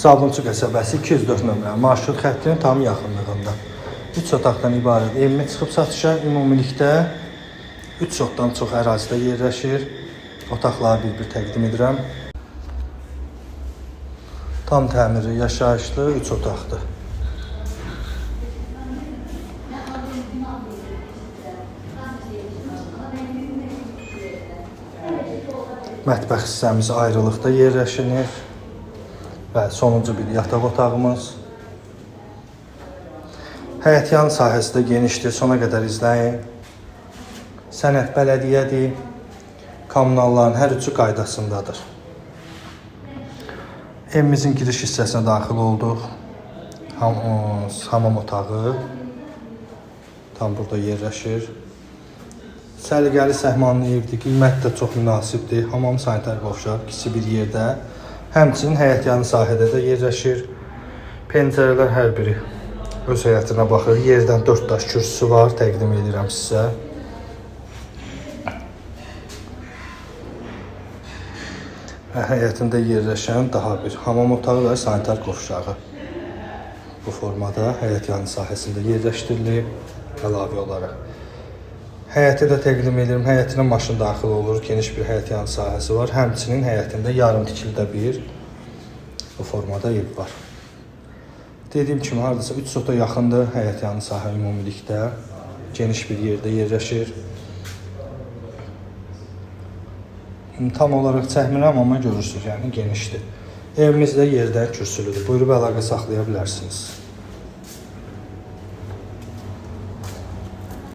Sabunçu qəsəbəsi 204 nömrə marşrut xəttinin tam yaxınlığında. 3 otaqdan ibarət evimiz çıxıb satışa. Ümumilikdə 3 sotdan çox ərazidə yerləşir. Otaqları bir-bir təqdim edirəm. Tam təmirli, yaşayışlı 3 otaqdır. Mətbəx hissəmiz ayrılıqda yerləşir və sonuncu bir yataq otağımız. Həyətyan sahəsi də genişdir, sona qədər izləyin. Sənəd bələdiyyədir, kommunalların hər üçü qaydasındadır. Evimizin giriş hissəsinə daxil olduq. Hamam otağı tam burada yerləşir. Səliqəli səhmanlı evdir, qiymət də çox münasibdir. Hamam sanitar qovşaq, kiçik bir yerdə. Həmçinin həyətyanı sahədə də yerləşir. Pəncərələr hər biri öz həyətinə baxır. Yerdən 4 daş kürsüsü var, təqdim edirəm sizə. Həyətində yerləşən daha bir hamam otağı və sanitar qovşağı. Bu formada həyətyanı sahəsində yerləşdirilib əlavə olaraq. Həyəti də təqdim edirəm. Həyətinə maşın daxil olur, geniş bir həyətyanı sahəsi var. Həmçinin həyətində yarım tikilidə bir bu formada ev var. Dediyim kimi, hardasa 3 sota yaxındır həyətyanı sahə ümumilikdə. Geniş bir yerdə yerləşir. Tam olaraq çəkmirəm, amma görürsünüz, yəni genişdir. Evimiz də yerdən kürsülüdür. Buyurub əlaqə saxlaya bilərsiniz.